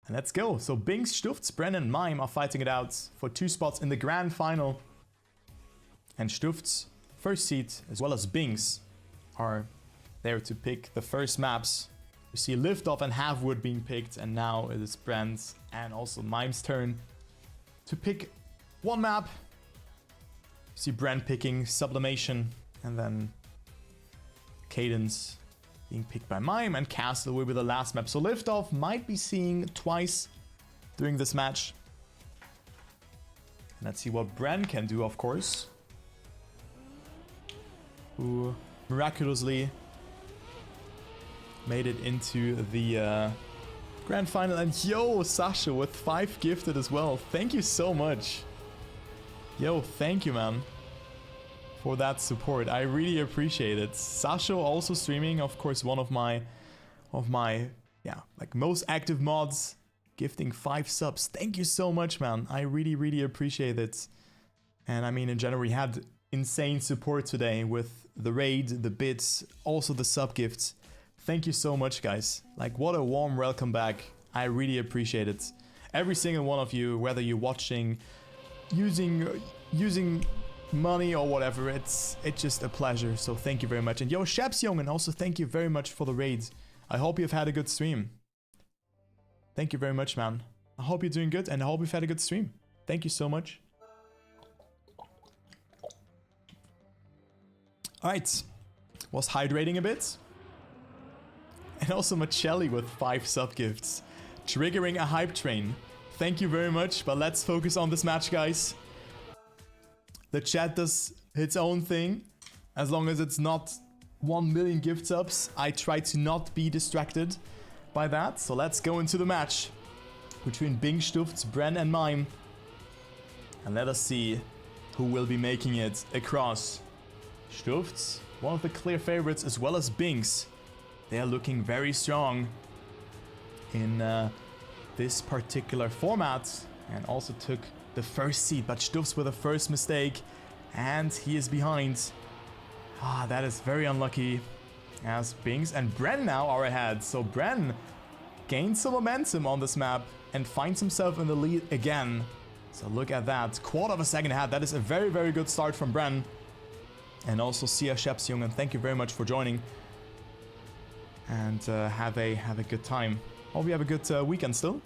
And let's go. So Binkss, Stufts, Bren and Mime are fighting it out for 2 spots in the grand final. And Stufts, first seed, as well as Binkss, are there to pick the first maps. You see Liftoff and Halfwood being picked, and now it is Bren's and also Mime's turn to pick one map. You see Bren picking Sublimation, and then Cadence being picked by Mime, and Castle will be the last map. So Liftoff might be seeing twice during this match. And let's see what Bren can do, of course. Who miraculously made it into the grand final. And yo, Sasha with 5 gifted as well. Thank you so much. Yo, thank you, man, for that support. I really appreciate it. Sasha also streaming, of course, one of my yeah, like most active mods, gifting 5 subs. Thank you so much, man. I really appreciate it. And I mean, in general, we had insane support today with the raid, the bits, also the sub gifts. Thank you so much, guys. Like, what a warm welcome back. I really appreciate it. Every single one of you, whether you're watching, using money or whatever, it's just a pleasure. So thank you very much. And yo, Shaps Young, and also thank you very much for the raids. I hope you've had a good stream. Thank you very much, man. I hope you're doing good, and I hope you've had a good stream. Thank you so much. Alright, was hydrating a bit. And also Machelli with 5 sub gifts, triggering a hype train. Thank you very much, but let's focus on this match, guys. The chat does its own thing. As long as it's not 1 million gift subs, I try to not be distracted by that. So let's go into the match between Binkss, Stufts, Bren and Mime. And let us see who will be making it across. Stufts, one of the clear favorites, as well as Binkss. They are looking very strong in this particular format, and also took the first seed, but Stufts with a first mistake, and he is behind. Ah, that is very unlucky, as Binkss and Bren now are ahead. So Bren gains some momentum on this map and finds himself in the lead again. So look at that, quarter of a second ahead. That is a very good start from Bren. And also Sia Shepsjung, and thank you very much for joining. And have a good time. Hope you have a good weekend still.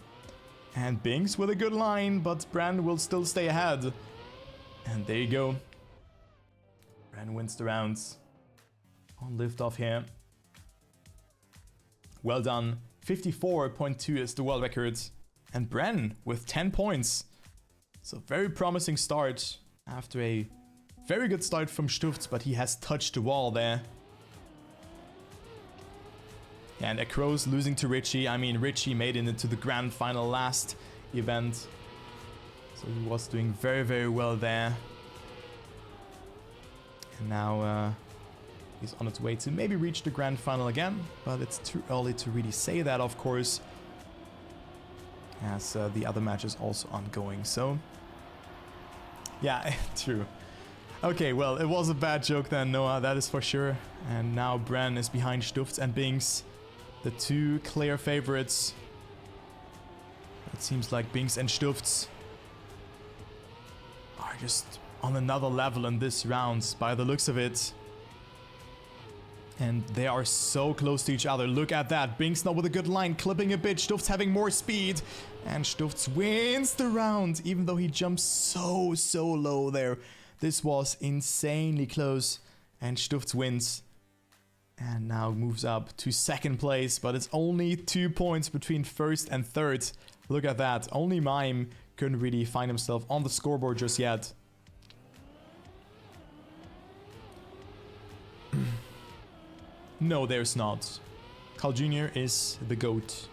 And Binkss with a good line, but Bren will still stay ahead. And there you go. Bren wins the rounds on Liftoff here. Well done. 54.2 is the world record. And Bren with 10 points. So very promising start after a very good start from Stufts, but he has touched the wall there. And Acro's losing to Richie. I mean, Richie made it into the grand final last event. So he was doing very well there. And now he's on its way to maybe reach the grand final again. But it's too early to really say that, of course, as the other match is also ongoing. So, yeah, true. Okay, well, it was a bad joke then, Noah, that is for sure. And now Bren is behind Stufts and Binkss, the 2 clear favorites. It seems like Binkss and Stufts are just on another level in this round, by the looks of it. And they are so close to each other. Look at that. Binkss now with a good line, clipping a bit. Stufts having more speed. And Stufts wins the round, even though he jumps so low there. This was insanely close, and Stufts wins and now moves up to 2nd place, but it's only 2 points between 1st and 3rd. Look at that. Only Mime couldn't really find himself on the scoreboard just yet. No, there's not. Carl Jr. is the GOAT.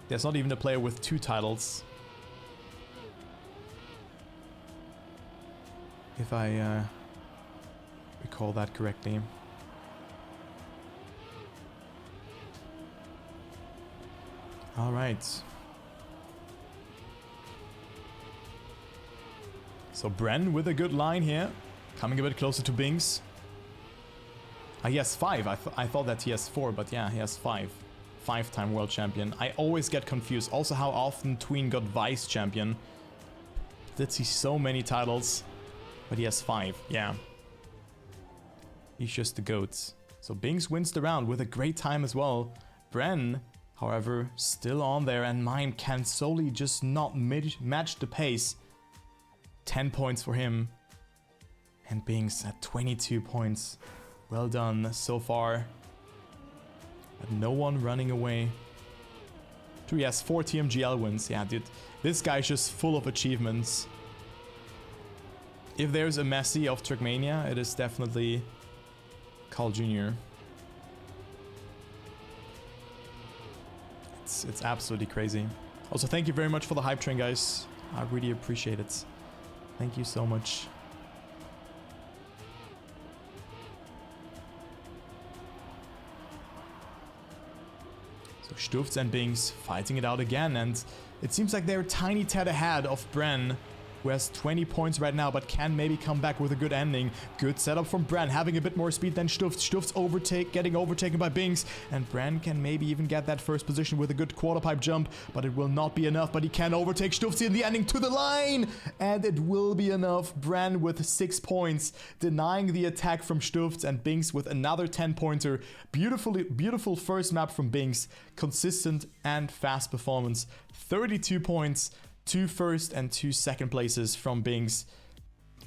There's not even a player with 2 titles. If I recall that correctly. Alright. So Bren with a good line here. Coming a bit closer to Binkss. He has 5. I thought that he has 4, but yeah, he has 5. 5-time world champion. I always get confused. Also, how often Tween got vice champion. Did see so many titles, but he has 5. Yeah. He's just the GOAT. So Binkss wins the round with a great time as well. Bren, however, still on there, and Mime can solely just not match the pace. 10 points for him. And Binkss at 22 points. Well done so far. But no one running away. True, he has 4 TMGL wins. Yeah, dude. This guy's just full of achievements. If there's a Messi of Trackmania, it is definitely Carl Jr. It's absolutely crazy. Also, thank you very much for the hype train, guys. I really appreciate it. Thank you so much. So Stufts and Binkss fighting it out again, and it seems like they're a tiny tad ahead of Bren, who has 20 points right now, but can maybe come back with a good ending. Good setup from Bren, having a bit more speed than Stufts. Stufts getting overtaken by Binkss, and Bren can maybe even get that first position with a good quarter pipe jump, but it will not be enough. But he can overtake Stufts in the ending to the line, and it will be enough. Bren with 6 points, denying the attack from Stufts, and Binkss with another 10-pointer. Beautiful first map from Binkss. Consistent and fast performance. 32 points. 2 first and 2 second places from Binkss,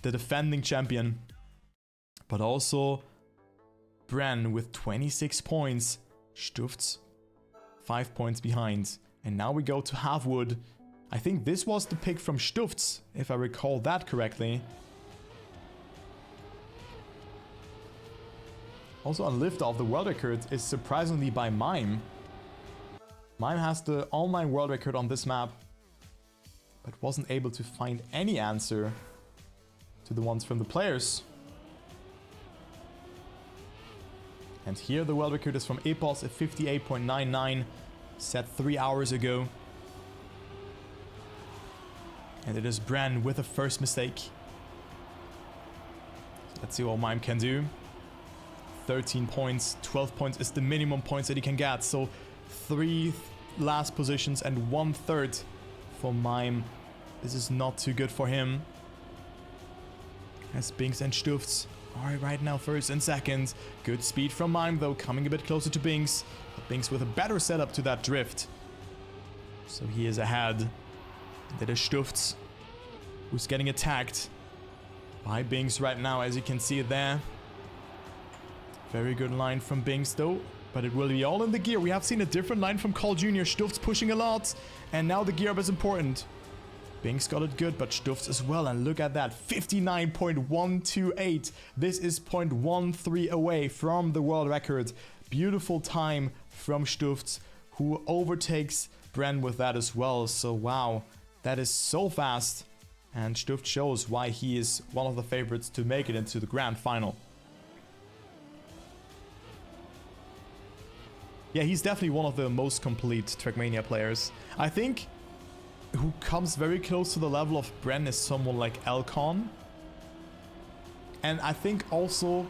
the defending champion. But also Bren with 26 points. Stufts 5 points behind. And now we go to Halfwood. I think this was the pick from Stufts, if I recall that correctly. Also on liftoff, the world record is surprisingly by Mime. Mime has the online world record on this map, but wasn't able to find any answer to the ones from the players. And here the world record is from Epos at 58.99, set 3 hours ago. And it is Bren with a first mistake. Let's see what Mime can do. 13 points, 12 points is the minimum points that he can get. So 3 last positions and 1/3 for Mime. This is not too good for him. As Binkss and Stufts are right now first and second. Good speed from Mime though, coming a bit closer to Binkss. But Binkss with a better setup to that drift. So he is ahead. That is Stufts, who's getting attacked by Binkss right now, as you can see it there. Very good line from Binkss though. But it will be all in the gear. We have seen a different line from Carl Jr. Stufts pushing a lot. And now the gear up is important. Binkss got it good, but Stufts as well. And look at that, 59.128. This is 0.13 away from the world record. Beautiful time from Stufts, who overtakes Bren with that as well. So wow, that is so fast. And Stufts shows why he is one of the favorites to make it into the grand final. Yeah, he's definitely one of the most complete Trackmania players. I think who comes very close to the level of Bren is someone like Elcon. And I think also,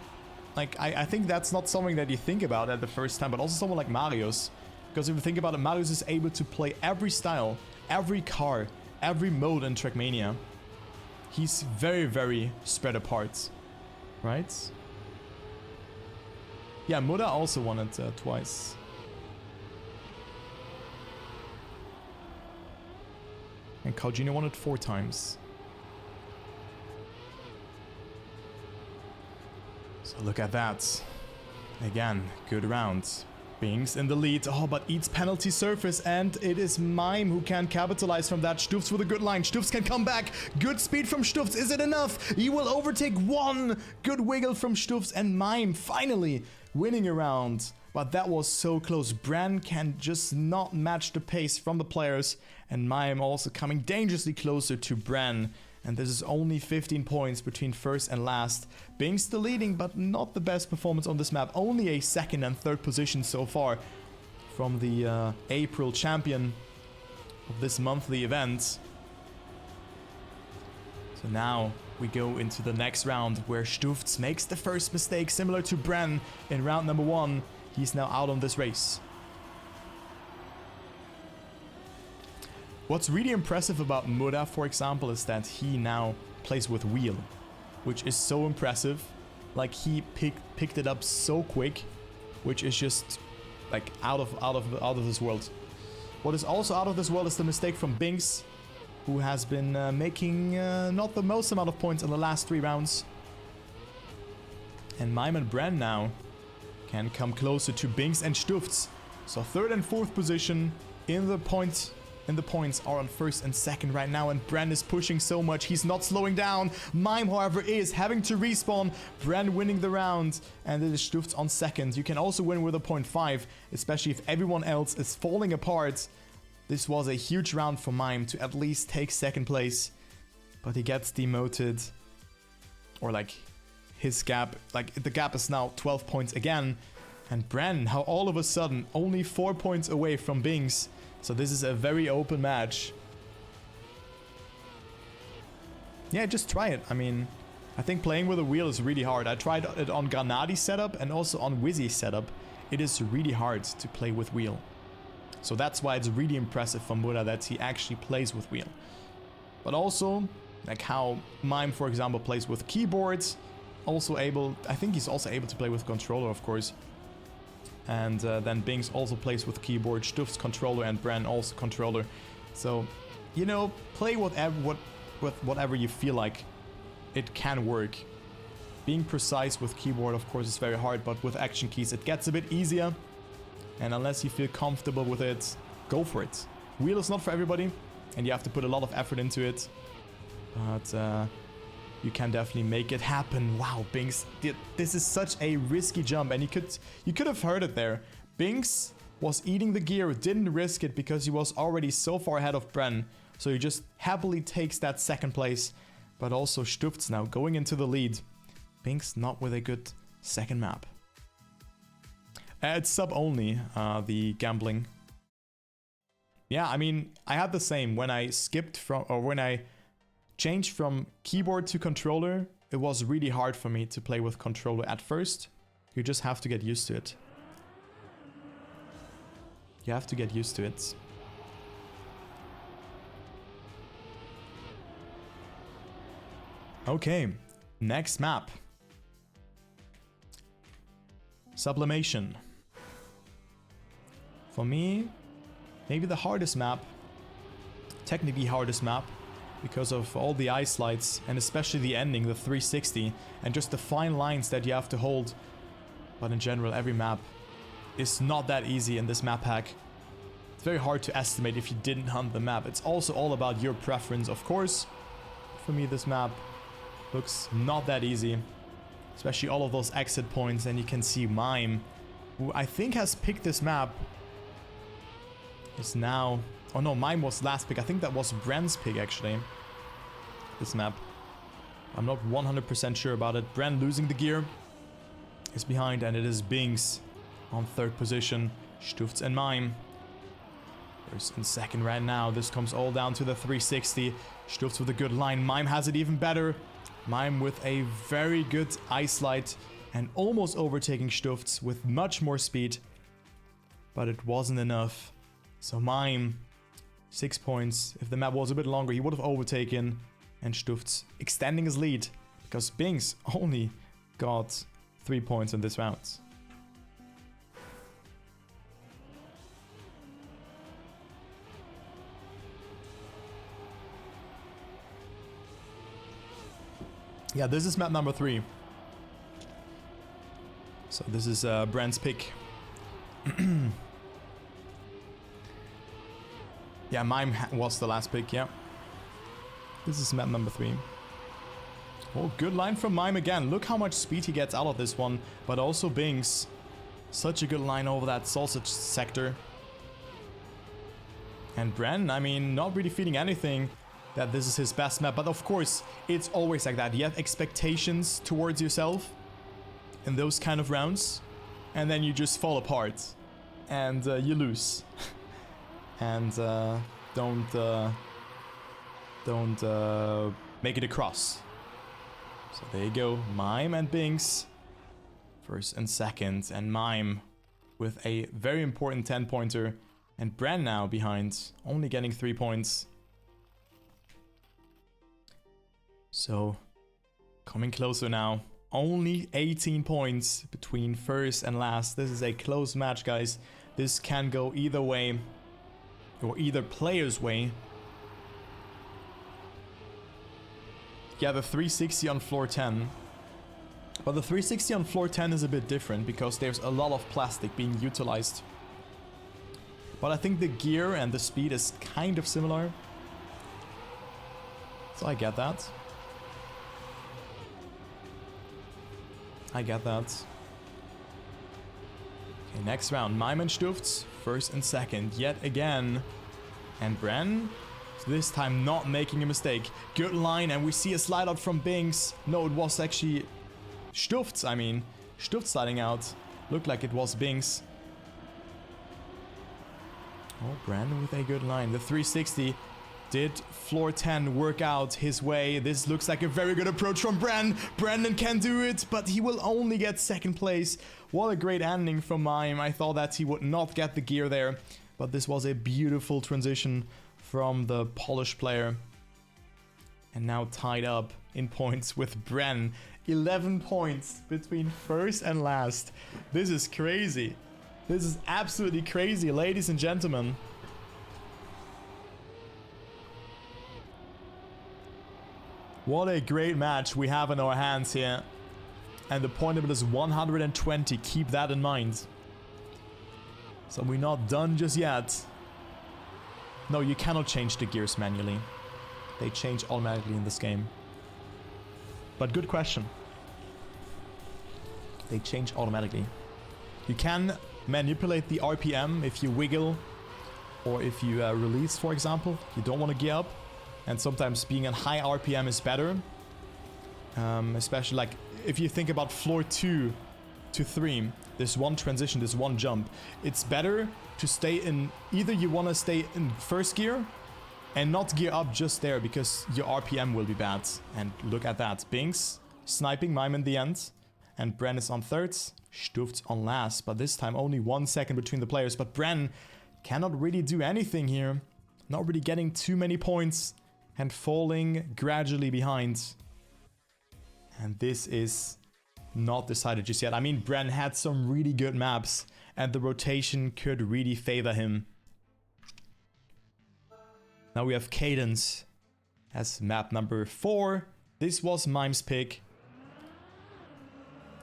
like, I think that's not something that you think about at the first time, but also someone like Marius. Because if you think about it, Marius is able to play every style, every car, every mode in Trackmania. He's very, very spread apart, right? Yeah, Muda also won it twice. And Carl Jr. won it 4 times. So look at that. Again, good round. Binkss in the lead. Oh, but eats penalty surface, and it is Mime who can capitalize from that. Stufts with a good line. Stufts can come back. Good speed from Stufts. Is it enough? He will overtake 1. Good wiggle from Stufts, and Mime finally winning a round. But that was so close. Bren can just not match the pace from the players. And Mime also coming dangerously closer to Bren. And this is only 15 points between first and last. Binkss still leading, but not the best performance on this map. Only a 2nd and 3rd position so far from the April champion of this monthly event. So now we go into the next round where Stufts makes the first mistake similar to Bren in round number 1. He's now out on this race. What's really impressive about Muda, for example, is that he now plays with wheel, which is so impressive. Like, he picked it up so quick, which is just like out of this world. What is also out of this world is the mistake from Binkss, who has been making not the most amount of points in the last 3 rounds. And Mime and Bren now can come closer to Binkss and Stufts. So 3rd and 4th position in the points are on 1st and 2nd right now, and Bren is pushing so much, he's not slowing down. Mime, however, is having to respawn. Bren winning the round, and it is Stufts on 2nd. You can also win with a 0.5, especially if everyone else is falling apart. This was a huge round for Mime to at least take 2nd place, but he gets demoted, or like his gap, like the gap is now 12 points again. And Bren, how all of a sudden only 4 points away from Binkss. So this is a very open match. Yeah, just try it. I mean, I think playing with a wheel is really hard. I tried it on Granadi's setup and also on Wizzy's setup. It is really hard to play with wheel. So that's why it's really impressive from Muda that he actually plays with wheel. But also, like how Mime, for example, plays with keyboards. I think he's also able to play with controller, of course. And then Binkss also plays with keyboard, Stufts controller, and Bren also controller. So, you know, play with whatever you feel like. It can work. Being precise with keyboard, of course, is very hard, but with action keys it gets a bit easier. And unless you feel comfortable with it, go for it. Wheel is not for everybody, and you have to put a lot of effort into it. But you can definitely make it happen. Wow, Binkss, this is such a risky jump, and you could have heard it there. Binkss was eating the gear, didn't risk it because he was already so far ahead of Bren. So he just happily takes that 2nd place. But also Stufts now going into the lead. Binkss not with a good 2nd map. It's sub only, the gambling. Yeah, I mean, I had the same when I changed from keyboard to controller. It was really hard for me to play with controller at first. You just have to get used to it. You have to get used to it. Okay, next map. Sublimation. For me, maybe the hardest map. Technically hardest map. Because of all the ice slides, and especially the ending, the 360, and just the fine lines that you have to hold. But in general, every map is not that easy in this map pack. It's very hard to estimate if you didn't hunt the map. It's also all about your preference, of course. For me, this map looks not that easy. Especially all of those exit points, and you can see Mime, who I think has picked this map, is now... Oh no, Mime was last pick. I think that was Bren's pick, actually. This map. I'm not 100% sure about it. Bren losing the gear is behind, and it is Binkss on 3rd position. Stufts and Mime. First and 2nd right now. This comes all down to the 360. Stufts with a good line. Mime has it even better. Mime with a very good ice slide and almost overtaking Stufts with much more speed. But it wasn't enough. So Mime... 6 points. If the map was a bit longer, he would have overtaken. And Stufts extending his lead. Because Binkss only got 3 points in this round. Yeah, this is map number 3. So this is Bren's pick. Yeah, Mime was the last pick, yeah. This is map number 3. Oh, good line from Mime again. Look how much speed he gets out of this one. But also Binkss. Such a good line over that sausage sector. And Bren, I mean, not really feeling anything that this is his best map. But of course, it's always like that. You have expectations towards yourself in those kind of rounds. And then you just fall apart. And you lose. And don't make it across. So there you go, Mime and Binkss, first and second, and Mime with a very important 10-pointer, and Bren now behind, only getting 3 points. So, coming closer now, only 18 points between first and last. This is a close match, guys. This can go either way, or either player's way. Yeah, the 360 on floor 10. But the 360 on floor 10 is a bit different because there's a lot of plastic being utilized. But I think the gear and the speed is kind of similar. So I get that. I get that. Okay, next round. Mime and Stufts, first and second, yet again. And Bren, this time not making a mistake. Good line, and we see a slide out from Binkss. No, it was actually Stufts, I mean. Stufts sliding out. Looked like it was Binkss. Oh, Bren with a good line. The 360. Did floor 10 work out his way? This looks like a very good approach from Bren. Brandon can do it, but he will only get second place. What a great ending from Mime. I thought that he would not get the gear there, but this was a beautiful transition from the Polish player. And now tied up in points with Bren. 11 points between first and last. This is crazy. This is absolutely crazy, ladies and gentlemen. What a great match we have in our hands here. And the point limit is 120. Keep that in mind. So we're not done just yet. No, you cannot change the gears manually. They change automatically in this game. But good question. They change automatically. You can manipulate the RPM if you wiggle or if you release, for example. You don't want to gear up. And sometimes being on high RPM is better. Especially like if you think about floor 2 to 3, this one transition, this one jump. It's better to stay in, either you want to stay in first gear and not gear up just there because your RPM will be bad. And look at that. Binkss sniping Mime in the end. And Bren is on third. Stufts on last. But this time only 1 second between the players. But Bren cannot really do anything here. Not really getting too many points. And falling gradually behind. And this is not decided just yet. I mean, Bren had some really good maps. And the rotation could really favor him. Now we have Cadence as map number 4. This was Mime's pick.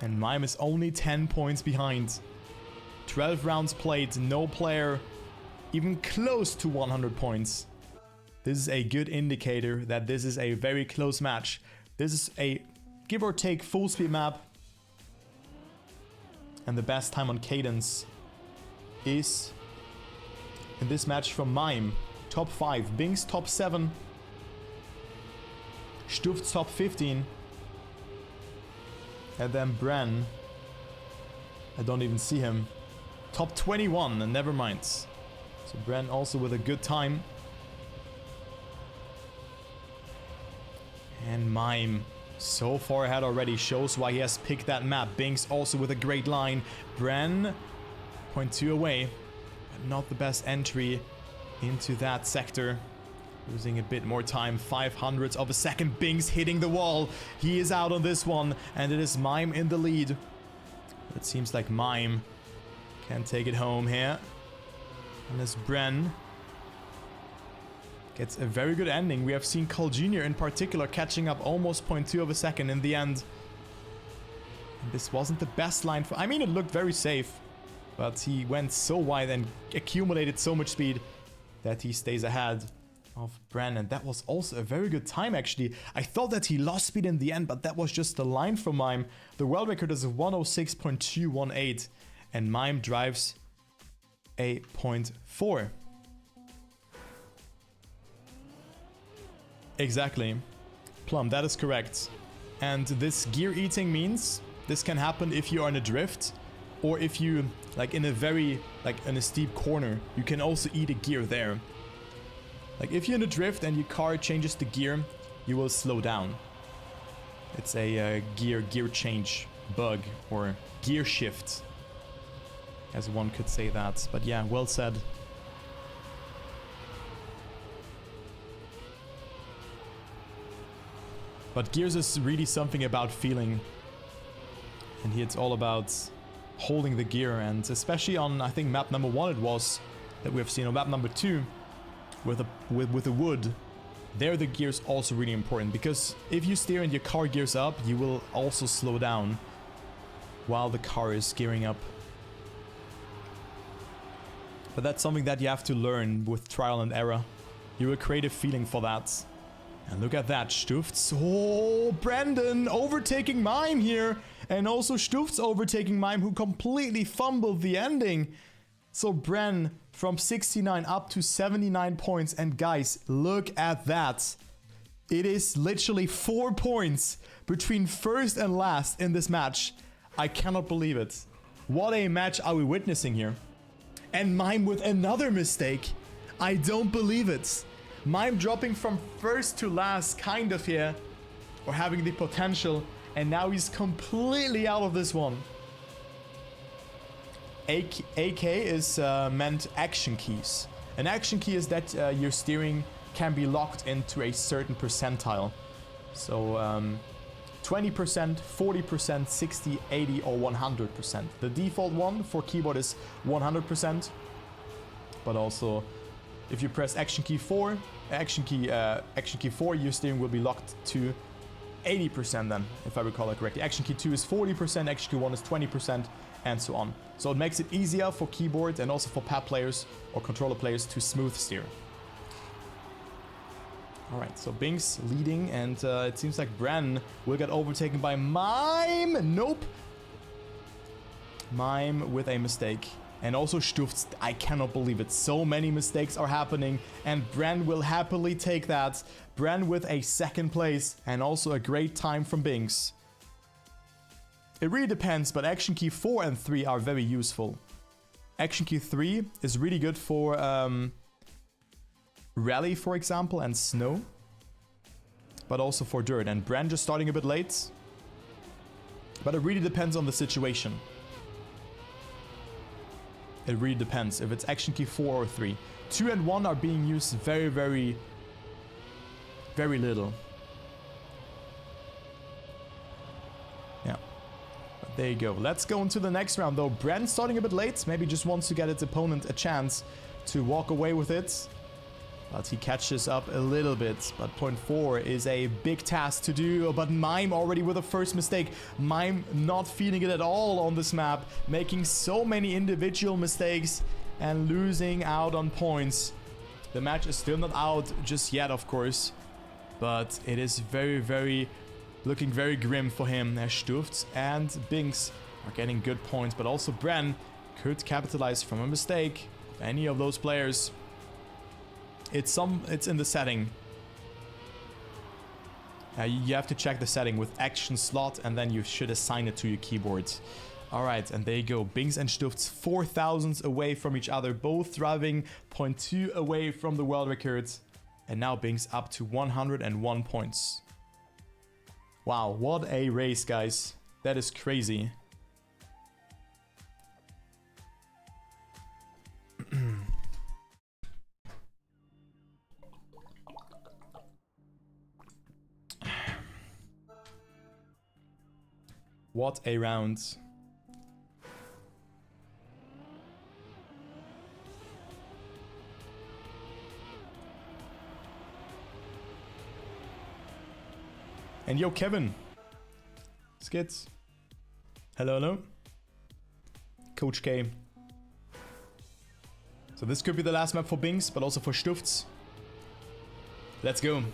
And Mime is only 10 points behind. 12 rounds played, no player even close to 100 points. This is a good indicator that this is a very close match. This is a give or take full speed map. And the best time on Cadence is in this match from Mime. Top 5. Binkss top 7. Stufts top 15. And then Bren. I don't even see him. Top 21, and never mind. So Bren also with a good time. And Mime so far ahead already, shows why he has picked that map. Binkss also with a great line. Bren 0.2 away, but not the best entry into that sector. Losing a bit more time, 500ths of a second. Binkss hitting the wall. He is out on this one, and it is Mime in the lead. It seems like Mime can take it home here. Unless Bren gets a very good ending. We have seen Cole Jr. in particular catching up almost 0.2 of a second in the end. And this wasn't the best line for... I mean, it looked very safe. But he went so wide and accumulated so much speed that he stays ahead of Bren. And that was also a very good time, actually. I thought that he lost speed in the end, but that was just the line from Mime. The world record is 106.218. And Mime drives a 0.4. Exactly. Plum, that is correct. And this gear eating means this can happen if you are in a drift, or if you, like in a very, like in a steep corner, you can also eat a gear there. Like if you're in a drift and your car changes the gear, you will slow down. It's a gear change bug, or gear shift, as one could say that. But yeah, well said. But Gears is really something about feeling. And here it's all about holding the gear, and especially on, I think, map number 1 it was, that we have seen on map number 2, with the wood. There the gear's also really important, because if you steer and your car gears up, you will also slow down while the car is gearing up. But that's something that you have to learn with trial and error. You will create a feeling for that. And look at that, Stufts. Oh, Brandon overtaking Mime here. And also Stufts overtaking Mime, who completely fumbled the ending. So Bren from 69 up to 79 points. And guys, look at that. It is literally 4 points between first and last in this match. I cannot believe it. What a match are we witnessing here. And Mime with another mistake. I don't believe it. Mime dropping from first to last, kind of here, or having the potential, and now he's completely out of this one. AK is meant action keys. An action key is that your steering can be locked into a certain percentile. So 20%, 40%, 60, 80, or 100%. The default one for keyboard is 100%, but also if you press action key 4, action key 4, your steering will be locked to 80% then, if I recall it correctly. Action key 2 is 40%, action key 1 is 20%, and so on. So it makes it easier for keyboard and also for pad players or controller players to smooth steer. Alright, so Binkss leading, and it seems like Bren will get overtaken by Mime. Nope. Mime with a mistake. And also Stufts, I cannot believe it. So many mistakes are happening, and Bren will happily take that. Bren with a second place, and also a great time from Binkss. It really depends, but action key 4 and 3 are very useful. Action key 3 is really good for rally, for example, and snow. But also for dirt. And Bren just starting a bit late. But it really depends on the situation. It really depends if it's action key 4 or 3. 2 and 1 are being used very, very little. Yeah. But there you go. Let's go into the next round though. Bren starting a bit late. Maybe just wants to get its opponent a chance to walk away with it. But he catches up a little bit. But point 4 is a big task to do. But Mime already with a first mistake. Mime not feeling it at all on this map. Making so many individual mistakes and losing out on points. The match is still not out just yet, of course. But it is looking very grim for him. As Stufts and Binkss are getting good points. But also Bren could capitalize from a mistake of any of those players. It's in the setting. You have to check the setting with action slot, and then you should assign it to your keyboard. Alright, and there you go. Binkss and Stufts 4,000 away from each other, both driving 0.2 away from the world record. And now Binkss up to 101 points. Wow, what a race, guys. That is crazy. What a round. And yo, Kevin. Skits. Hello, hello. Coach K. So this could be the last map for Binkss, but also for Stufts. Let's go.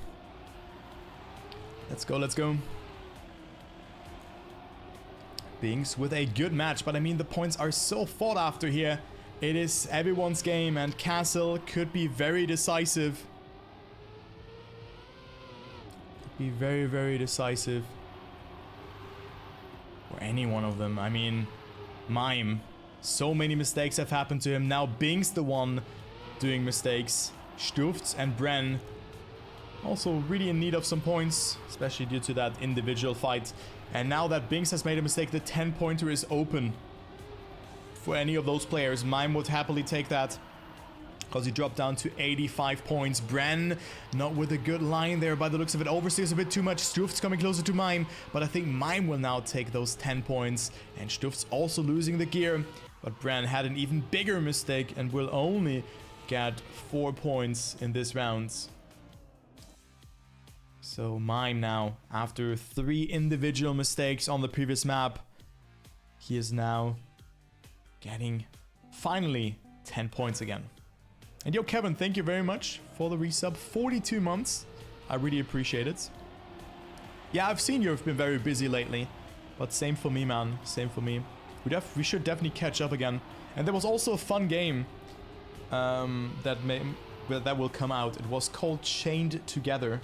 Let's go, let's go. Binkss with a good match, but I mean the points are so fought after here. It is everyone's game, and Castle could be very decisive. Could be very decisive. Or any one of them. I mean, Mime. So many mistakes have happened to him. Now Binkss the one doing mistakes. Stufts and Bren Also really in need of some points, especially due to that individual fight. And now that Binkss has made a mistake, the 10-pointer is open for any of those players. Mime would happily take that, because he dropped down to 85 points. Bren, not with a good line there by the looks of it. Oversteers a bit too much. Stufts coming closer to Mime, but I think Mime will now take those 10 points. And Stufts also losing the gear. But Bren had an even bigger mistake and will only get 4 points in this round. So Mime now, after 3 individual mistakes on the previous map, he is now getting, finally, 10 points again. And yo, Kevin, thank you very much for the resub. 42 months. I really appreciate it. Yeah, I've seen you've been very busy lately. But same for me, man. Same for me. We should definitely catch up again. And there was also a fun game that will come out. It was called Chained Together.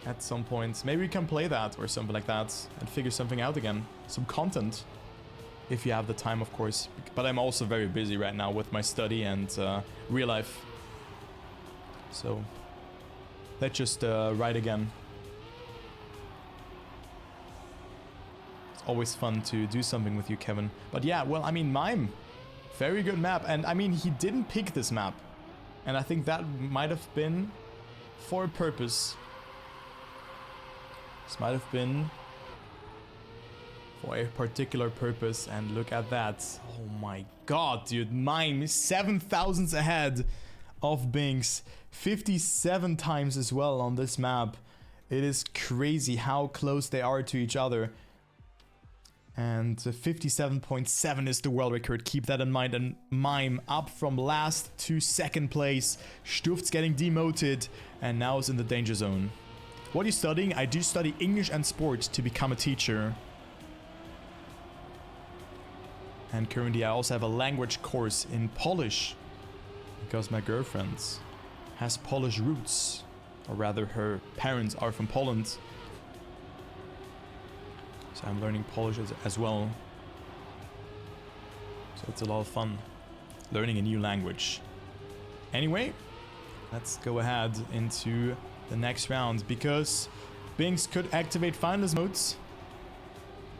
At some point. Maybe we can play that or something like that. And figure something out again. Some content. If you have the time, of course. But I'm also very busy right now with my study and real life. So, let's just write again. It's always fun to do something with you, Kevin. But yeah, well, I mean, Mime. Very good map. And I mean, he didn't pick this map. And I think that might have been for a purpose. This might have been for a particular purpose, and look at that. Oh my god, dude. Mime 7,000s ahead of Binkss. 57 times as well on this map. It is crazy how close they are to each other. And 57.7 is the world record. Keep that in mind. And Mime up from last to second place. Stufts getting demoted and now is in the danger zone. What are you studying? I do study English and sports to become a teacher. And currently I also have a language course in Polish, because my girlfriend has Polish roots, or rather her parents are from Poland. So I'm learning Polish as well. So it's a lot of fun learning a new language. Anyway, let's go ahead into the next round, because Binkss could activate finalist modes.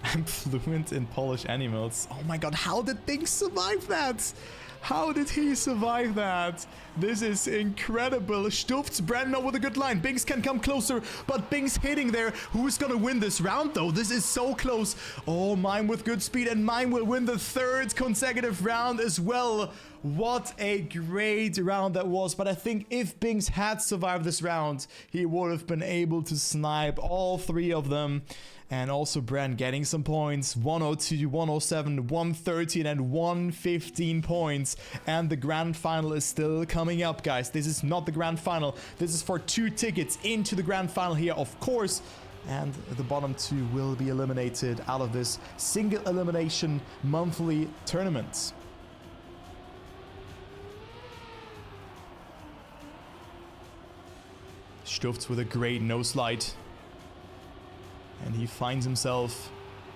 I'm fluent in Polish animals. Oh my god, how did Binkss survive that? How did he survive that? This is incredible. Stufts, Bren with a good line. Binkss can come closer, but Binkss hitting there. Who's gonna win this round though? This is so close. Oh, Mime with good speed, and Mime will win the 3rd consecutive round as well. What a great round that was. But I think if Binkss had survived this round, he would have been able to snipe all 3 of them. And also Bren getting some points. 102, 107, 113 and 115 points. And the grand final is still coming up, guys. This is not the grand final. This is for 2 tickets into the grand final here, of course. And the bottom 2 will be eliminated out of this single elimination monthly tournament. Stufts with a great no slide. And he finds himself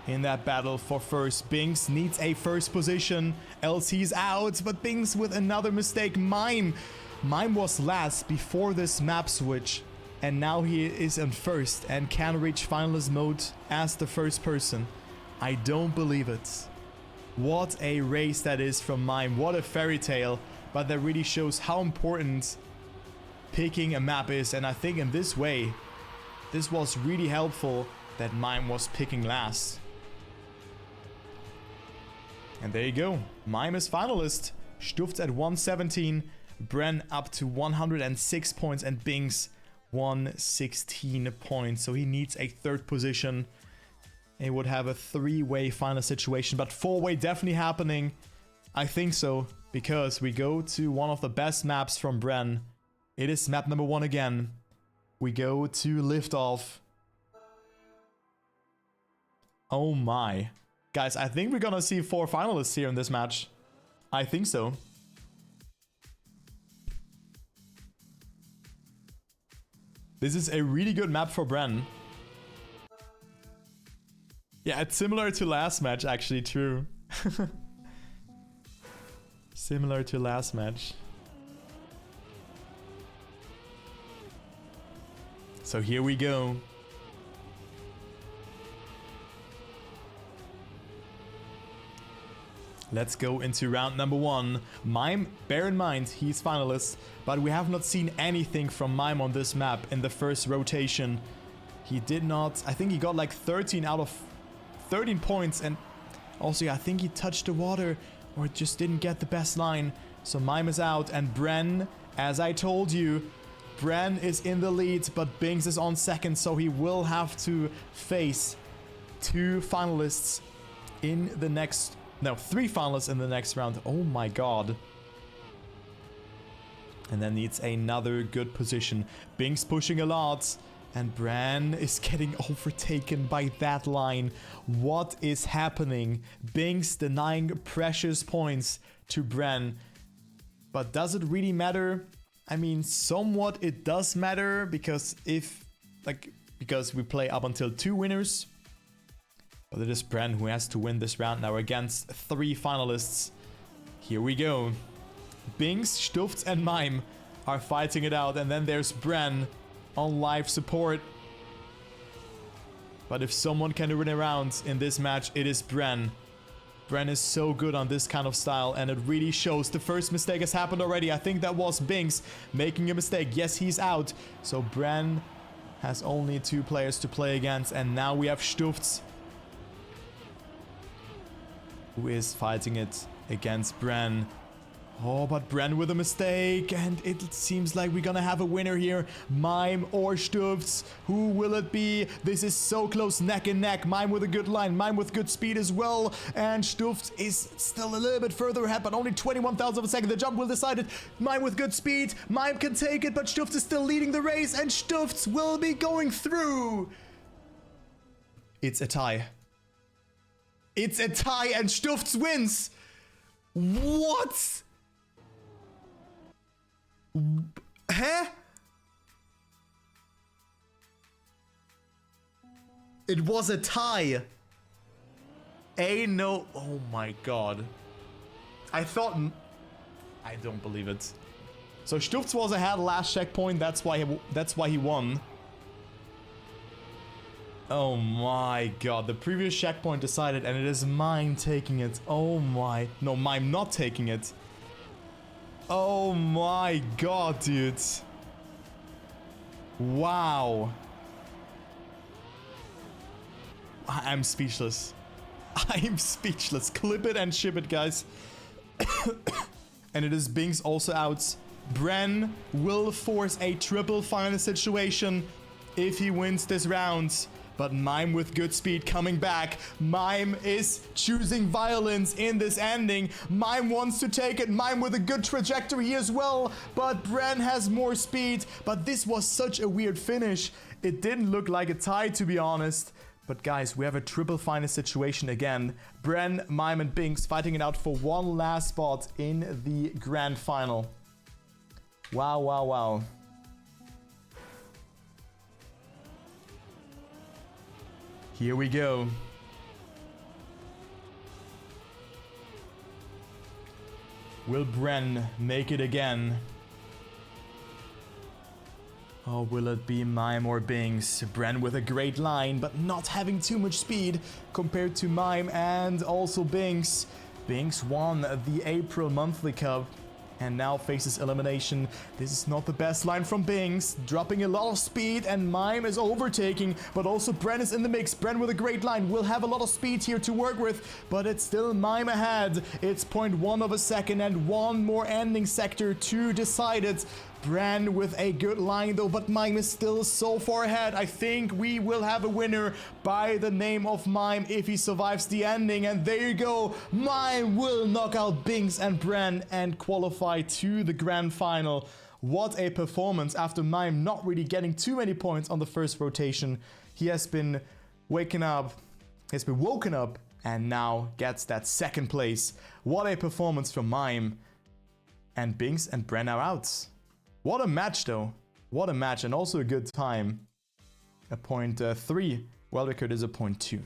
in that battle for first. Binkss needs a first position, else he's out. But Binkss with another mistake. Mime was last before this map switch. And now he is in first and can reach finalist mode as the first person. I don't believe it. What a race that is from Mime. What a fairy tale. But that really shows how important picking a map is. And I think in this way, this was really helpful that Mime was picking last. And there you go. Mime is finalist. Stufts at 117. Bren up to 106 points. And Binkss 116 points. So he needs a 3rd position. It would have a 3-way final situation. But 4-way definitely happening. I think so. Because we go to one of the best maps from Bren. It is map number 1 again. We go to Liftoff. Oh my. Guys, I think we're gonna see 4 finalists here in this match. I think so. This is a really good map for Bren. Yeah, it's similar to last match, actually, true. Similar to last match. So here we go. Let's go into round number 1. Mime, bear in mind, he's finalist, but we have not seen anything from Mime on this map in the first rotation. He did not, I think he got like 13 out of 13 points, and also I think he touched the water or just didn't get the best line. So Mime is out, and Bren, as I told you, Bren is in the lead, but Binkss is on second, so he will have to face 2 finalists in the next... No, 3 finalists in the next round. Oh my god. And then needs another good position. Binkss pushing a lot. And Bren is getting overtaken by that line. What is happening? Binkss denying precious points to Bren. But does it really matter? I mean, somewhat it does matter. Because because we play up until 2 winners. But it is Bren who has to win this round now against 3 finalists. Here we go. Binkss, Stufts and Mime are fighting it out. And then there's Bren on live support. But if someone can win a round in this match, it is Bren. Bren is so good on this kind of style, and it really shows. The first mistake has happened already. I think that was Binkss making a mistake. Yes, he's out. So Bren has only 2 players to play against. And now we have Stufts, who is fighting it against Bren. Oh, but Bren with a mistake, and it seems like we're gonna have a winner here. Mime or Stufts, who will it be? This is so close, neck and neck. Mime with a good line, Mime with good speed as well, and Stufts is still a little bit further ahead, but only 21,000 of a second. The jump will decide it. Mime with good speed, Mime can take it, but Stufts is still leading the race, and Stufts will be going through. It's a tie. It's a tie, and Stufts wins. What? Huh? It was a tie. No. Oh my god. I thought... I don't believe it. So Stufts was ahead last checkpoint. That's why he won. Oh my god. The previous checkpoint decided, and it is Mime taking it. Oh my... No, Mime not taking it. Oh my god, dude. Wow. I'm speechless. I'm speechless. Clip it and ship it, guys. And it is Binkss also out. Bren will force a triple final situation if he wins this round. But Mime with good speed coming back. Mime is choosing violence in this ending. Mime wants to take it. Mime with a good trajectory as well. But Bren has more speed. But this was such a weird finish. It didn't look like a tie, to be honest. But guys, we have a triple final situation again. Bren, Mime and Binkss fighting it out for one last spot in the grand final. Wow, wow, wow. Here we go. Will Bren make it again? Or will it be Mime or Binkss? Bren with a great line, but not having too much speed compared to Mime and also Binkss. Binkss won the April Monthly Cup and now faces elimination. This is not the best line from Binkss, dropping a lot of speed, and Mime is overtaking, but also Bren is in the mix. Bren with a great line will have a lot of speed here to work with, but it's still Mime ahead. It's 0.1 of a second and one more ending sector to decide it. Bren with a good line though, but Mime is still so far ahead. I think we will have a winner by the name of Mime if he survives the ending. And there you go. Mime will knock out Binkss and Bren and qualify to the grand final. What a performance after Mime not really getting too many points on the first rotation. He has been woken up and now gets that second place. What a performance from Mime. And Binkss and Bren are out. What a match though. What a match, and also a good time. A 0.3. World record is a 0.2.